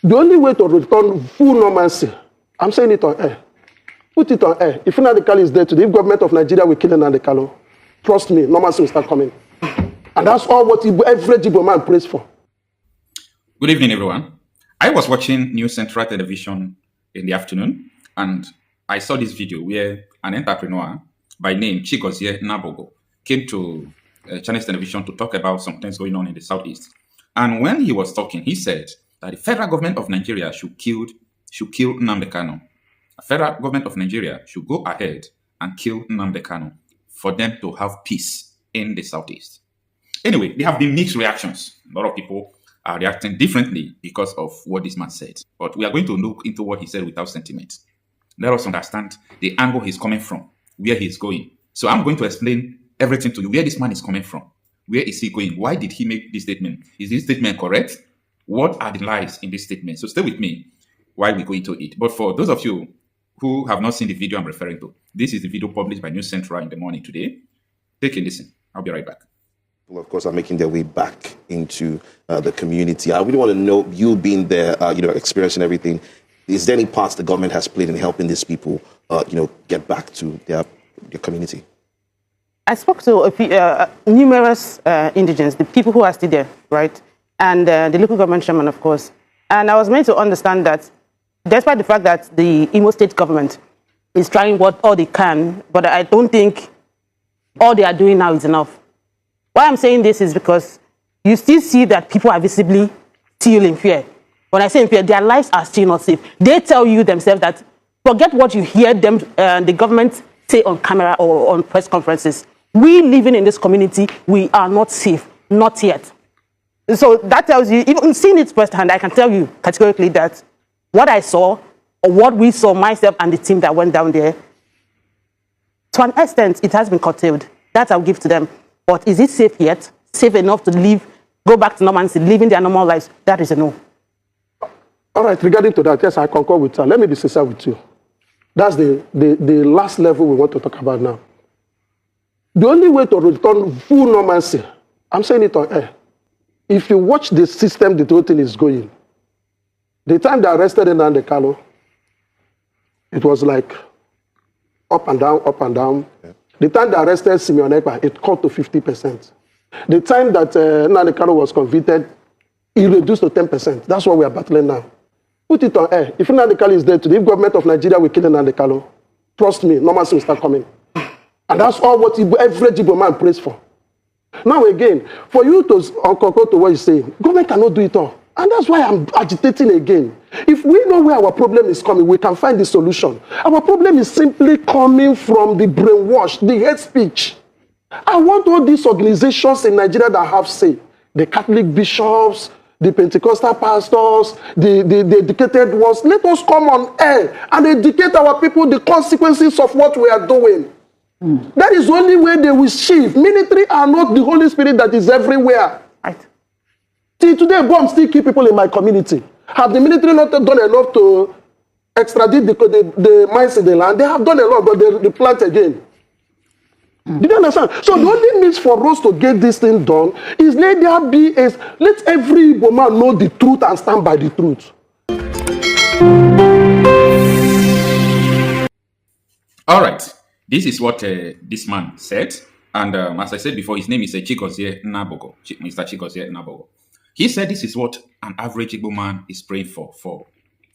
The only way to return full normalcy, I'm saying it on air, put it on air. If Nnamdi is there today, if government of Nigeria will kill Nnamdi, trust me, normalcy will start coming. And that's all what every Igbo man prays for. Good evening, everyone. I was watching News Central Television in the afternoon, and I saw this video where an entrepreneur by name Chigozie Nnabugwu came to Chinese television to talk about some things going on in the Southeast. And when he was talking, he said that the federal government of Nigeria should kill Nnamdi. The federal government of Nigeria should go ahead and kill Nnamdi for them to have peace in the Southeast. Anyway, there have been mixed reactions. A lot of people are reacting differently because of what this man said. But we are going to look into what he said without sentiment. Let us understand the angle he's coming from, where he's going. So I'm going to explain everything to you, where this man is coming from. Where is he going? Why did he make this statement? Is this statement correct? What are the lies in this statement? So stay with me while we go into it. But for those of you who have not seen the video I'm referring to, this is the video published by News Central in the morning today. Take a listen. I'll be right back. Of course, are making their way back into the community. I really want to know, you being there, experiencing everything, is there any parts the government has played in helping these people, get back to their community? I spoke to numerous indigents, the people who are still there, right? And the local government chairman, of course. And I was meant to understand that despite the fact that the Imo State government is trying all they can, but I don't think all they are doing now is enough. Why I'm saying this is because you still see that people are visibly still in fear. When I say in fear, their lives are still not safe. They tell you themselves that forget what you hear them, the government say on camera or on press conferences. We living in this community, we are not safe, not yet. So that tells you, even seeing it firsthand, I can tell you categorically that what I saw, or what we saw, myself and the team that went down there, to an extent, it has been curtailed. That I'll give to them. But is it safe yet? Safe enough to live, go back to normalcy, living their normal lives? That is a no. All right, regarding to that, yes, I concur with her. Let me be sincere with you. That's the last level we want to talk about now. The only way to return full normalcy, I'm saying it on air, if you watch the system the whole thing is going, the time they arrested Nnamdi, it was like up and down, up and down. Yeah. The time they arrested Simeon Ekpa, it cut to 50%. The time that Nnamdi was convicted, it reduced to 10%. That's what we are battling now. Put it on air. If Nnamdi is there today, if government of Nigeria will kill Nnamdi, trust me, normalcy will start coming. And that's all what every Igbo man prays for. Now again, for you to concur to what you're saying, government cannot do it all. And that's why I'm agitating again. If we know where our problem is coming, we can find the solution. Our problem is simply coming from the brainwash, the hate speech. I want all these organizations in Nigeria that have say, the Catholic bishops, the Pentecostal pastors, the educated ones, let us come on air and educate our people the consequences of what we are doing. That is the only way they will shift. Military are not the Holy Spirit that is everywhere. Right. See, today, bombs still kill people in my community. Have the military not done enough to extradite the mines in the land? They have done a lot, but they plant again. Did you understand? So the only means for us to get this thing done is let every Igbo man know the truth and stand by the truth. All right. This is what this man said. And as I said before, his name is Chigozie Nnabugwu, Mr. Chigozie Nnabugwu. He said this is what an average Igbo man is praying for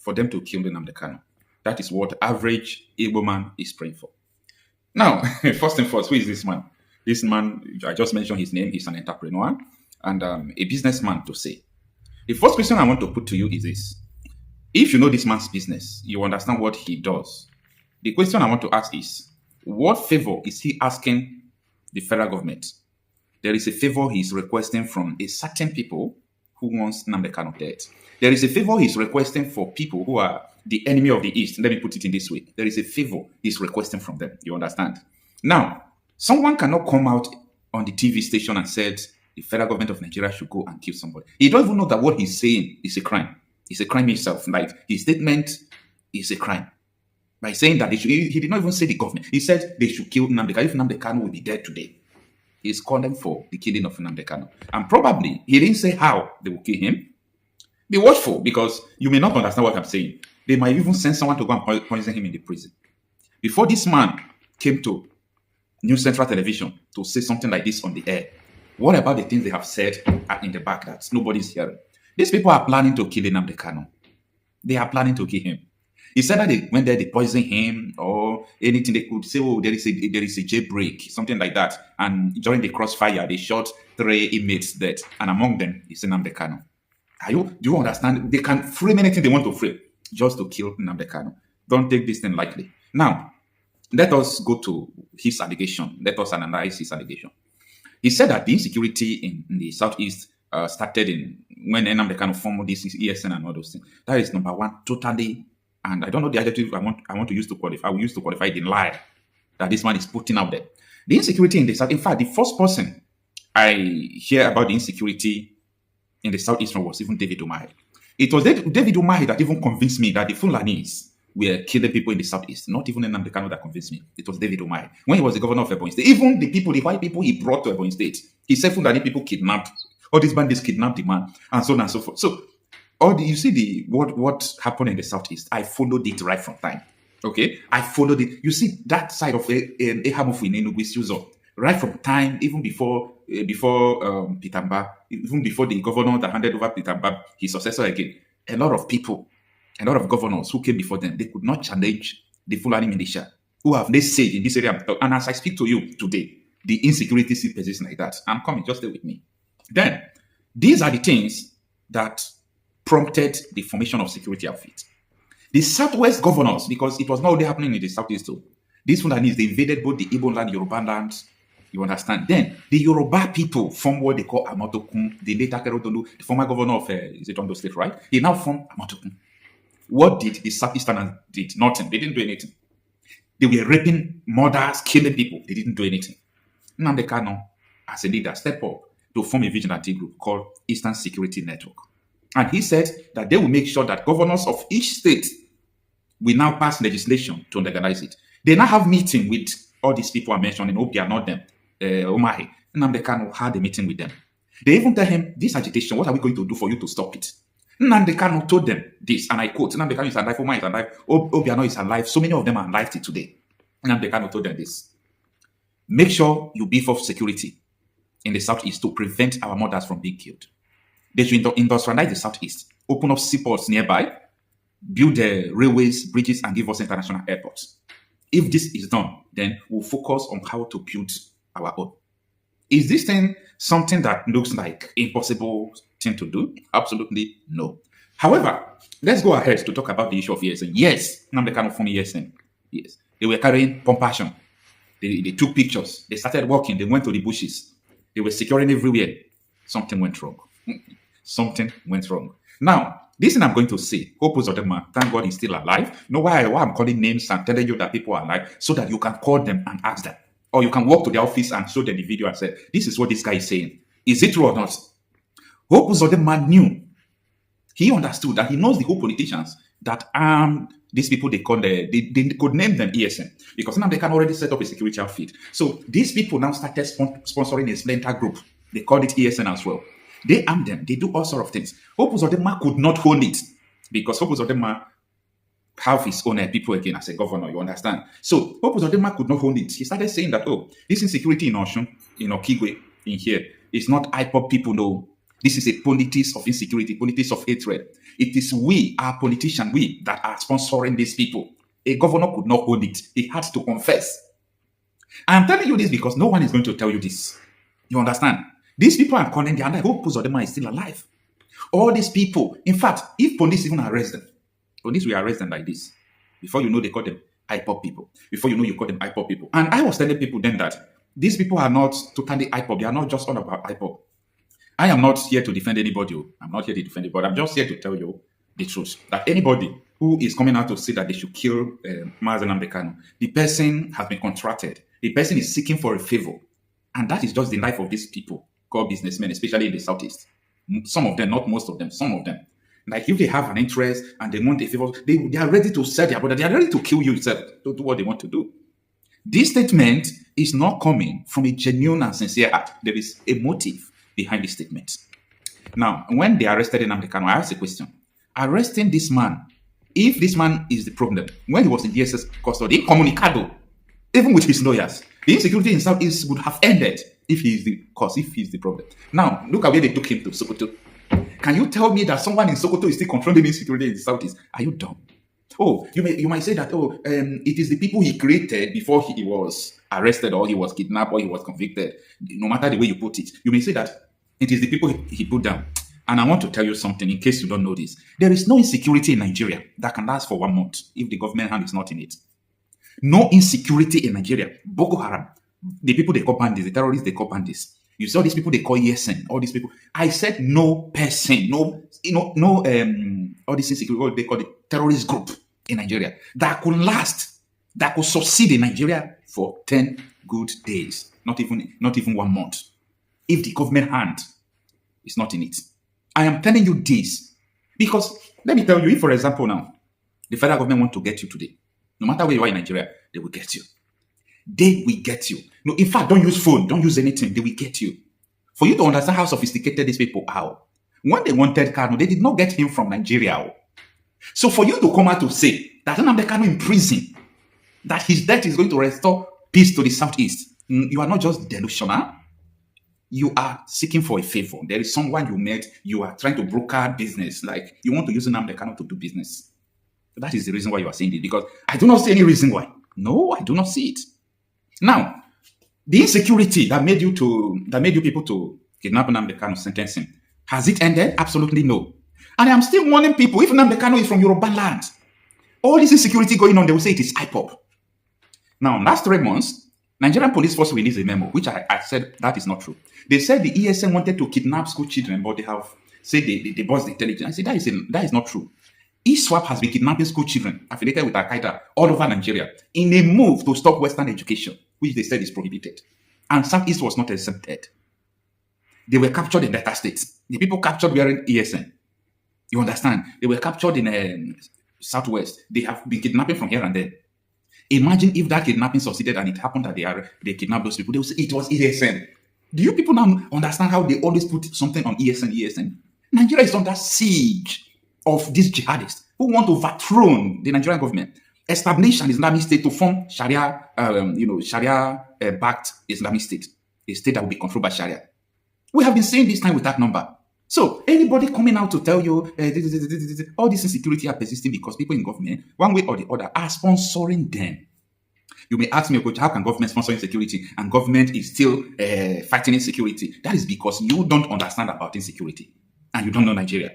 them to kill Nnamdi. That is what average Igbo man is praying for. Now, first and foremost, who is this man? This man, I just mentioned his name. He's an entrepreneur and a businessman to say. The first question I want to put to you is this. If you know this man's business, you understand what he does. The question I want to ask is, what favor is he asking the federal government? There is a favor he's requesting from a certain people who wants Nnamdi dead. There is a favor he's requesting for people who are the enemy of the East. Let me put it in this way. There is a favor he's requesting from them. You understand? Now, someone cannot come out on the TV station and said the federal government of Nigeria should go and kill somebody. He don't even know that what he's saying is a crime. It's a crime itself. Like, his statement is a crime. By saying that he did not even say the government. He said they should kill Nnamdi. If Nnamdi will be dead today, he's calling for the killing of Nnamdi. And probably he didn't say how they will kill him. Be watchful because you may not understand what I'm saying. They might even send someone to go and poison him in the prison. Before this man came to New Central Television to say something like this on the air, what about the things they have said in the back that nobody's hearing? These people are planning to kill Nnamdi Kanu. They are planning to kill him. He said that when they poison him or anything, they could say, oh, there is a jailbreak, something like that. And during the crossfire, they shot 3 inmates dead. And among them is Nnamdi Kanu. Do you understand? They can frame anything they want to frame just to kill Nnamdi Kanu. Don't take this thing lightly. Now, let us go to his allegation. Let us analyze his allegation. He said that the insecurity in the Southeast started when Nnamdi Kanu formed this ESN and all those things. That is number one, totally. And I don't know the adjective I want to use to qualify. I will use to qualify the lie that this man is putting out there. The insecurity in the South. In fact, the first person I hear about the insecurity in the Southeast was even David Umahi. It was David Umahi that even convinced me that the Fulanis were killing people in the Southeast. Not even Nnamdi Kanu that convinced me. It was David Umahi. When he was the governor of Ebonyi State, even the white people he brought to Ebonyi State, he said Fulani people kidnapped, all these bandits kidnapped the man, and so on and so forth. So, you see what happened in the Southeast. I followed it right from time. Okay, I followed it. You see that side of Ehamofu in Enugu Suzo, right from time, even before Peter Mbah, even before the governor that handed over Peter Mbah, his successor again. A lot of people, a lot of governors who came before them, they could not challenge the Fulani militia who have they say in this area. And as I speak to you today, the insecurity still persists like that. I'm coming, just stay with me. Then, these are the things that prompted the formation of security outfit. The Southwest governors, because it was not only happening in the Southeast too. These Fulanis, they invaded both the Igbo land, Yoruba land. You understand? Then, the Yoruba people formed what they call Amotokun, the later Kerodolu, the former governor of, is it Ondo State, right? He now formed Amotokun. What did the Southeasterners did? Nothing. They didn't do anything. They were raping murders, killing people. They didn't do anything. Nnamdi Kanu, as a leader, stepped up to form a vigilante group called Eastern Security Network. And he said that they will make sure that governors of each state will now pass legislation to legalize it. They now have meeting with all these people I mentioned, and hope they are not them. Umahi. Nnamdi Kanu had a meeting with them. They even tell him, this agitation, what are we going to do for you to stop it? Nnamdi Kanu told them this, and I quote, Nnamdi Kanu is alive, Umahi is alive, Obiano is alive, so many of them are alive till today. Nnamdi Kanu told them this. Make sure you beef up security in the Southeast to prevent our mothers from being killed. They should industrialize the Southeast, open up seaports nearby, build the railways, bridges, and give us international airports. If this is done, then we'll focus on how to build our own. Is this thing something that looks like impossible thing to do? Absolutely no. However, let's go ahead to talk about the issue of ESN. Yes, Nnamdi Kanu formed ESN. Yes, they were carrying pump passion. They took pictures. They started walking. They went to the bushes. They were securing everywhere. Something went wrong. Something went wrong. Now, this thing I'm going to say, Hope Uzodinma, thank God he's still alive. You know why I'm calling names and telling you that people are alive? So that you can call them and ask them. Or you can walk to their office and show them the video and say, this is what this guy is saying. Is it true or not? Hope Uzodinma knew. He understood that he knows the whole politicians that these people they could name them ESN because now they can already set up a security outfit. So these people now started sponsoring a splinter group. They called it ESN as well. They arm them. They do all sorts of things. Hope Uzodinma could not hold it because Hope Uzodinma have his own people again as a governor. You understand? So Hope Uzodinma could not hold it. He started saying that this insecurity in Osun, in Okigwe, in here is not IPOP people. No, this is a politics of insecurity, politics of hatred. It is we, our politicians, we that are sponsoring these people. A governor could not hold it. He had to confess. I'm telling you this because no one is going to tell you this. You understand? These people are calling the Hope Uzodinma is still alive. All these people, in fact, if police even arrest them, police will arrest them like this. Before you know, they call them IPOP people. Before you know, you call them IPOP people. And I was telling people then that these people are not totally IPOP. They are not just all about IPOP. I am not here to defend anybody. I'm not here to defend anybody. I'm just here to tell you the truth. That anybody who is coming out to say that they should kill Marcel Nnamdi Kanu, the person has been contracted. The person is seeking for a favor. And that is just the life of these people called businessmen, especially in the Southeast. Some of them, not most of them, some of them. Like if they have an interest and they want a favor, they are ready to sell their brother. They are ready to kill you itself to do what they want to do. This statement is not coming from a genuine and sincere heart. There is a motive behind this statement. Now, when they arrested Nnamdi Kanu, I asked a question. Arresting this man, if this man is the problem, when he was in DSS custody, incommunicado, even with his lawyers, the insecurity in Southeast would have ended if he is the cause, if he is the problem. Now, look at where they took him to, Sokoto. Can you tell me that someone in Sokoto is still controlling insecurity in the Southeast? Are you dumb? Oh, you might say that, it is the people he created before he was arrested or he was kidnapped or he was convicted. No matter the way you put it, you may say that it is the people he put down. And I want to tell you something in case you don't know this. There is no insecurity in Nigeria that can last for 1 month if the government hand is not in it. No insecurity in Nigeria. Boko Haram, the people they call bandits, the terrorists they call bandits. You saw these people they call Yesen, all these people. I said no person, all this insecurity, what they call the terrorist group in Nigeria that could last, that could succeed in Nigeria for 10 good days, not even 1 month, if the government hand is not in it. I am telling you this because let me tell you, if for example now, the federal government want to get you today, no matter where you are in Nigeria, they will get you. They will get you. No, in fact, don't use phone, don't use anything, they will get you. For you to understand how sophisticated these people are, when they wanted Kanu, they did not get him from Nigeria. So for you to come out to say that Nnamdi Kanu in prison, that his death is going to restore peace to the Southeast, you are not just delusional. You are seeking for a favor. There is someone you met, you are trying to broker business, like you want to use Nnamdi Kanu to do business. That is the reason why you are saying it, because I do not see any reason why. No, I do not see it. Now, the insecurity that made you people to kidnap Nnamdi Kanu, sentencing, has it ended? Absolutely no. And I'm still warning people, if Nnamdi Kanu is from Yoruba land, all this insecurity going on, they will say it is IPOP. Now, last 3 months, Nigerian police force released a memo, which I said that is not true. They said the ESN wanted to kidnap school children, but they have said they bust the intelligence. I said that is not true. ISWAP has been kidnapping school children affiliated with Al-Qaeda all over Nigeria in a move to stop Western education, which they said is prohibited. And Southeast was not exempted. They were captured in Delta State. The people captured wearing ESN. You understand? They were captured in Southwest. They have been kidnapping from here and there. Imagine if that kidnapping succeeded and it happened that they kidnapped those people. They would say it was ESN. Do you people now understand how they always put something on ESN? Nigeria is under siege of these jihadists who want to overthrow the Nigerian government, establish an Islamic state to form Sharia-backed Islamic state, a state that will be controlled by Sharia. We have been saying this time with that number. So anybody coming out to tell you all this insecurity are persisting because people in government, one way or the other, are sponsoring them. You may ask me, Okocha, how can government sponsor insecurity and government is still fighting insecurity? That is because you don't understand about insecurity and you don't know Nigeria.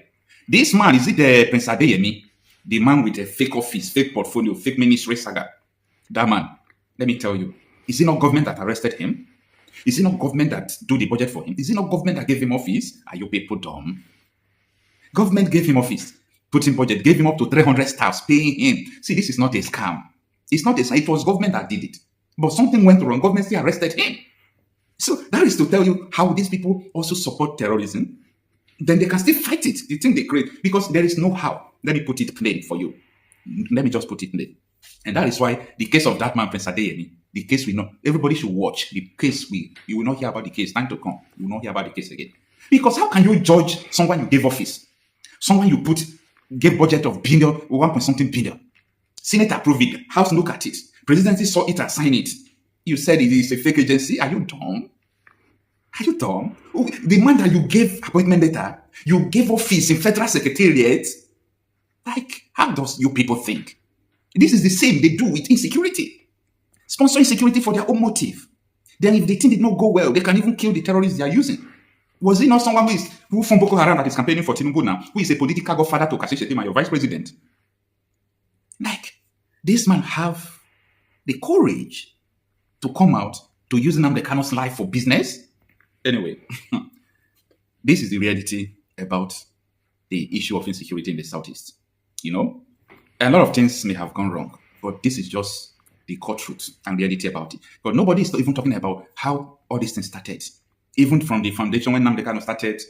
This man, is it Prince Adeyemi, the man with a fake office, fake portfolio, fake ministry saga? That man, let me tell you, is it not government that arrested him? Is it not government that do the budget for him? Is it not government that gave him office? Are you people dumb? Government gave him office, put in budget, gave him up to 300 staffs, paying him. See, this is not a scam. It's not a scam. It was government that did it. But something went wrong. Government still arrested him. So that is to tell you how these people also support terrorism. Then they can still fight it, the thing they create, because there is no how. Let me put it plain for you. Let me just put it plain. And that is why the case of that man, Prince Adeyemi, the case we know, everybody should watch the case. You will not hear about the case. Time to come. You will not hear about the case again. Because how can you judge someone you gave office? Someone you gave budget of 1 billion. Senate approved it. House look at it. Presidency saw it and signed it. You said it is a fake agency. Are you dumb? Are you dumb? The man that you gave appointment letter, you gave office in federal secretariat. Like, how does you people think? This is the same they do with insecurity. Sponsor insecurity for their own motive. Then if the thing did not go well, they can even kill the terrorists they are using. Was it not someone who from Boko Haram that is campaigning for Tinubu now, who is a political godfather to Kassi Shettima, your vice president? Like, this man have the courage to come out to use Nnamdi Kanu's life for business? Anyway, this is the reality about the issue of insecurity in the Southeast. You know, a lot of things may have gone wrong, but this is just the core truth and reality about it. But nobody is even talking about how all these things started. Even from the foundation when Nnamdi Kanu started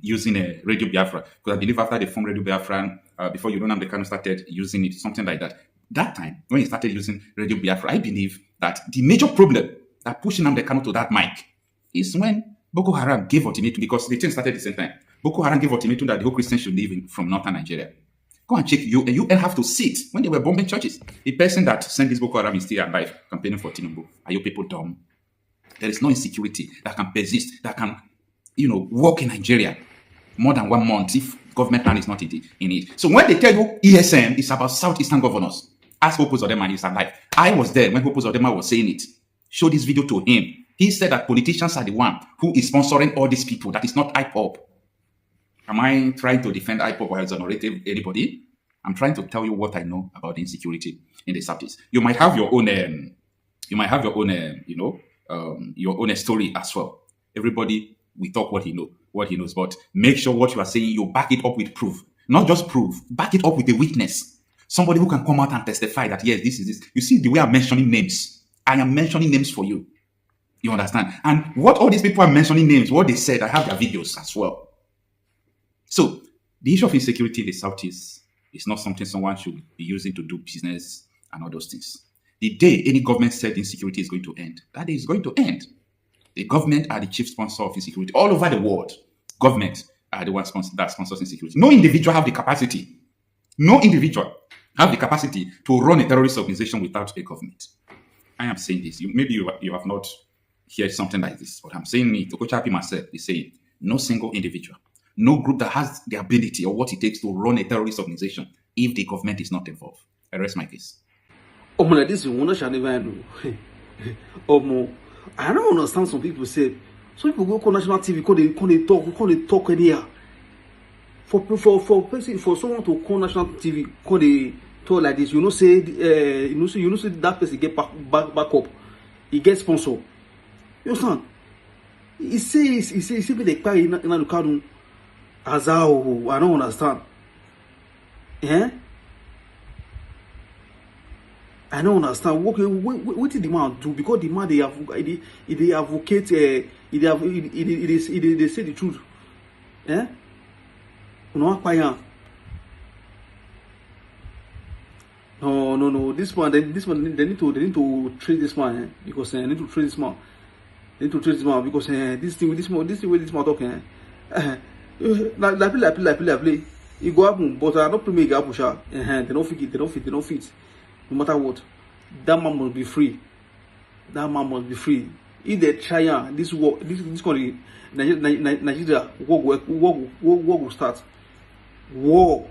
using Radio Biafra, because I believe after they formed Radio Biafra, before Nnamdi Kanu started using it, something like that. That time, when he started using Radio Biafra, I believe that the major problem that pushed Nnamdi Kanu to that mic is when Boko Haram gave ultimatum, because the thing started at the same time. Boko Haram gave ultimatum that the whole Christians should leave from northern Nigeria. Go and check UN. UN have to sit when they were bombing churches. The person that sent this Boko Haram is still alive, campaigning for Tinubu. Are you people dumb? There is no insecurity that can persist, that can, work in Nigeria more than 1 month if government plan is not in it. So when they tell you ESN is about Southeastern governors, ask Hope Uzodinma, he's alive. I was there when Hope Uzodinma was saying it. Show this video to him. He said that politicians are the one who is sponsoring all these people. That is not IPOB. Am I trying to defend IPOB or exonerate anybody? I'm trying to tell you what I know about the insecurity in the Southeast. You might have your own, your own story as well. Everybody, we talk what he knows, but make sure what you are saying, you back it up with proof. Not just proof, back it up with a witness. Somebody who can come out and testify that, yes, this is this. You see the way I'm mentioning names. I am mentioning names for you. You understand? And what all these people are mentioning names, what they said, I have their videos as well. So, the issue of insecurity in the Southeast is not something someone should be using to do business and all those things. The day any government said insecurity is going to end, that day is going to end. The government are the chief sponsor of insecurity. All over the world, government are the ones that sponsors insecurity. No individual have the capacity. No individual have the capacity to run a terrorist organization without a government. I am saying this. Maybe you have not heard something like this, but I'm saying it. Okocha Marcel is saying no single individual, no group that has the ability or what it takes to run a terrorist organization if the government is not involved. I rest my case. Like this, you shall never do. I don't understand. Some people say, some people go on national TV, they talk anyhow. For someone to call national TV, they talk like this. Say that person get back up. He gets sponsor. You understand? He says they carry in the Kanu. Azao, I don't understand. Yeah. I don't understand. What did the man do? Because the man they advocate, they say the truth. Eh? No. This one, they need to trade this man, because they need to trade this man. Because this way this man talking. La play. It go happen, but I don't play make happen. They don't fit. No matter what, that man must be free. If they try this war, this country, Nigeria, war will start. War.